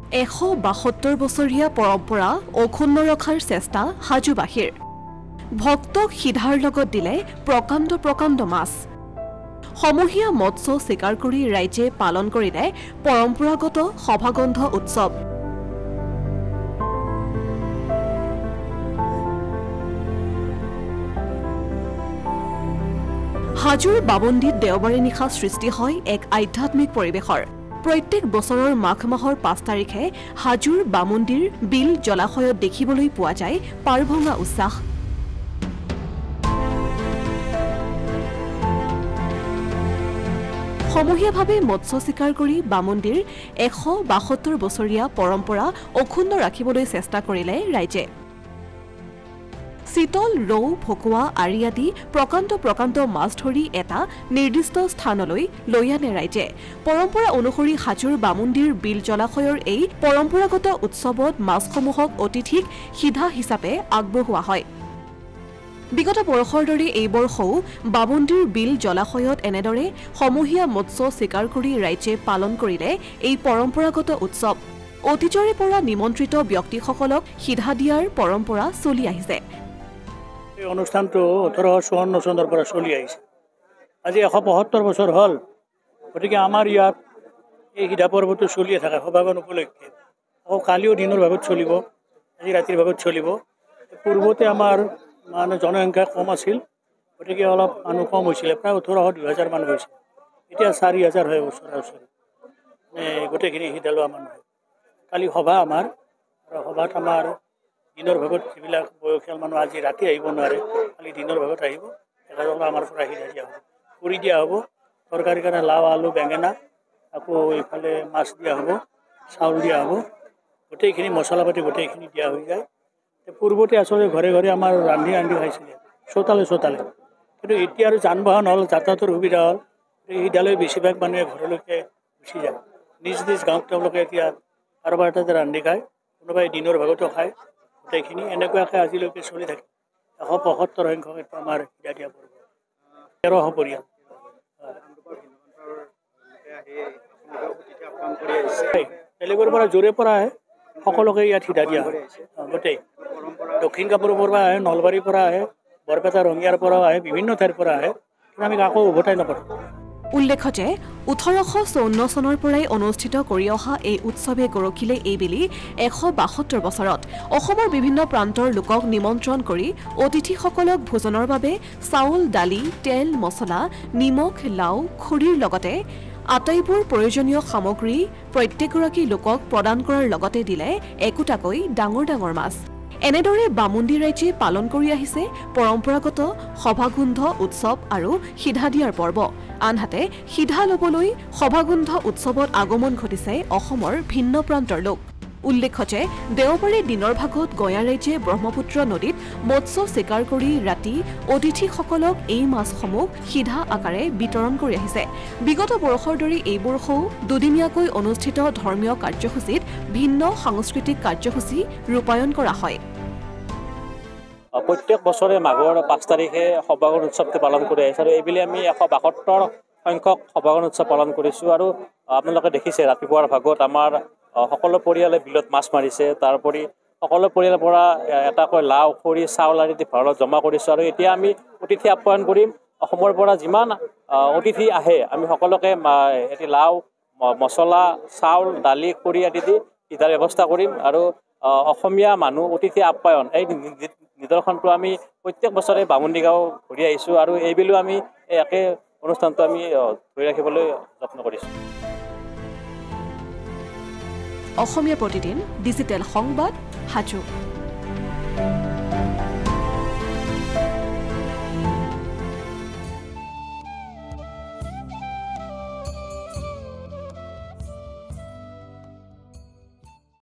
172 বছৰীয়া পৰম্পৰা অক্ষুণ্ণ ৰখাৰ চেষ্টা হাজোবাসীৰ ভক্তক সিধাৰ লগত দিলে প্ৰকাণ্ড মাছ সমূহীয়া মৎস্য স্বীকাৰ কৰি ৰাইজে পালন কৰিলে পৰম্পৰাগত সভাগন্ধ উৎসৱ হাজোৰ বাবন্দিত দেওবাৰে নিশা সৃষ্টি হয় এক আধ্যাত্মিক পৰিৱেশৰ প্ৰত্যেক বছৰৰ মাঘ মাহৰ 5 তাৰিখে হাজোৰ বামন্দিৰ বিল জলাশয়ত দেখিবলৈ পোৱা যায় পাৰভঙা উৎসাহ সমূহীয়াভাৱে মৎস্য স্বীকাৰ কৰি বামন্দিৰ 172 বছৰীয়া পৰম্পৰা অক্ষুণ্ণ ৰাখিবলৈ চেষ্টা কৰিলে ৰাইজে শীতল ৰৌ ভকুৱা আৰি আদি প্ৰকাণ্ড মাছ ধৰি এটা নিৰ্দিষ্ট স্থানলৈ লৈ আনে ৰাইজে পৰম্পৰা অনুসৰি হাজোৰ বামন্দিৰ বিল জলাশয়ৰ এই পৰম্পৰাগত উৎসৱত মাছসমূহক অতিথিক সিধা হিচাপে আগবঢ়োৱা হয় বিগত বৰ্ষৰ দৰে এই বৰ্ষও বামন্দিৰ বিল জলাশয়ত এনেদৰে সমূহীয়া মৎস্য স্বীকাৰ কৰি ৰাইজে পালন কৰিলে এই পৰম্পৰাগত উৎসৱ অতীজৰে পৰা নিমন্ত্ৰিত ব্যক্তিসকলক সিধা দিয়াৰ পৰম্পৰা চলি আহিছে এই অনুষ্ঠানটো 1854 চনৰ পৰা চলি আহিছে আজি 172 বছৰ হ'ল গতিকে আমাৰ ইয়াত এই সিধা পৰ্বটো চলিয়ে থাকে সভাগন উপলক্ষে আকৌ কালিও দিনৰ ভাগত চলিব আজি ৰাতিৰ ভাগত চলিব পূৰ্বতে আমাৰ মানে জনসংখ্যা কম আছিল গতিকে অলপ মানুহ কম হৈছিলে প্ৰায় 1800-2000 মানুহ হৈছিল এতিয়া 4000 হৈ ওচৰে গোটেইখিনি সিধা লোৱা মানুহ কালি সভা আমাৰ সভাত আমাৰ দিনৰ ভাগত যিবিলাক বয়সীয়াল মানুহ আজি ৰাতি আহিব নোৱাৰে কালি দিনৰ ভাগত আহিব একেলগে আমাৰ পৰা সিধা দিয়া হ'ব পুৰি দিয়া হ'ব তৰকাৰীৰ কাৰণে লাও আলু বেঙেনা আকৌ এইফালে মাছ দিয়া হ'ব চাউল দিয়া হ'ব গোটেইখিনি মছলা পাতি গোটেইখিনি দিয়া হৈ যায় পূৰ্বতে আচলতে ঘৰে ঘৰে আমাৰ ৰান্ধি খাইছিলে চোতালে কিন্তু এতিয়া আৰু যান বাহন হ'ল যাতায়াতৰ সুবিধা হ'ল সিধালৈ বেছিভাগ মানুহে ঘৰলৈকে গুচি যায় নিজ গাঁৱত তেওঁলোকে এতিয়া কাৰোবাৰ এটাতে ৰান্ধি খায় কোনোবাই দিনৰ ভাগতো খায় গোটেইখিনি এনেকুৱাকৈ আজিলৈকে চলি থাকে 175 সংখ্যক এইটো আমাৰ সিধা দিয়া পৰ্ব 1300 পৰিয়াল বেলেগৰ পৰা জোৰে পৰা আহে সকলোকে ইয়াত সিধা দিয়া হয় গোটেই দক্ষিণ কামৰূপৰ পৰা আহে নলবাৰীৰ পৰা আহে বৰপেটা ৰঙিয়াৰ পৰাও আহে বিভিন্ন ঠাইৰ পৰা আহে কিন্তু আমি কাকো উভতাই নপঠাওঁ উল্লেখ্য যে 1854 চনৰ পৰাই অনুষ্ঠিত কৰি অহা এই উৎসৱে গৰকিলে এইবেলি 172 বছৰত অসমৰ বিভিন্ন প্ৰান্তৰ লোকক নিমন্ত্ৰণ কৰি অতিথিসকলক ভোজনৰ বাবে চাউল দালি তেল মছলা নিমখ লাও খৰিৰ লগতে আটাইবোৰ প্ৰয়োজনীয় সামগ্ৰী প্ৰত্যেকগৰাকী লোকক প্ৰদান কৰাৰ লগতে দিলে একোটাকৈ ডাঙৰ মাছ এনেদৰে বামুন্দি ৰাইজে পালন কৰি আহিছে পৰম্পৰাগত সভাগুন্ধ উৎসৱ আৰু সিধা দিয়াৰ পৰ্ব আনহাতে সিধা লবলৈ সভাগুন্ধ উৎসৱত আগমন ঘটিছে অসমৰ ভিন্ন প্ৰান্তৰ লোক উল্লেখ্য যে দেওবাৰে দিনৰ ভাগত গয়া ৰাইজে ব্ৰহ্মপুত্ৰ নদীত মৎস্য স্বীকাৰ কৰি ৰাতি অতিথিসকলক এই মাছসমূহ সিধা আকাৰে বিতৰণ কৰি আহিছে বিগত বৰ্ষৰ দৰে এই বৰ্ষও দুদিনীয়াকৈ অনুষ্ঠিত ধৰ্মীয় কাৰ্যসূচীত ভিন্ন সাংস্কৃতিক কাৰ্যসূচী ৰূপায়ণ কৰা হয় প্ৰত্যেক বছৰে মাঘৰ 5 তাৰিখে সভাগন উৎসৱটো পালন কৰি আহিছে আৰু এইবেলি আমি 172 সংখ্যক সভাগন উৎসৱ পালন কৰিছোঁ আৰু আপোনালোকে দেখিছে ৰাতিপুৱাৰ ভাগত আমাৰ সকলো পৰিয়ালে বিলত মাছ মাৰিছে তাৰোপৰি সকলো পৰিয়ালৰ পৰা এটাকৈ লাও খৰি চাউল আদি ভঁৰালত জমা কৰিছোঁ আৰু এতিয়া আমি অতিথি আপ্যায়ন কৰিম অসমৰ পৰা যিমান অতিথি আহে আমি সকলোকে এটি লাও মছলা চাউল দালি খৰি আদি দি সিধাৰ ব্যৱস্থা কৰিম আৰু অসমীয়া মানুহ অতিথি আপ্যায়ন এই নিদৰ্শনটো আমি প্ৰত্যেক বছৰে বামুন্দি গাঁও ঘূৰি আহিছোঁ আৰু এইবেলিও আমি একে অনুষ্ঠানটো আমি ধৰি ৰাখিবলৈ যত্ন কৰিছোঁ অসমীয়া প্ৰতিদিন ডিজিটেল সংবাদ হাজো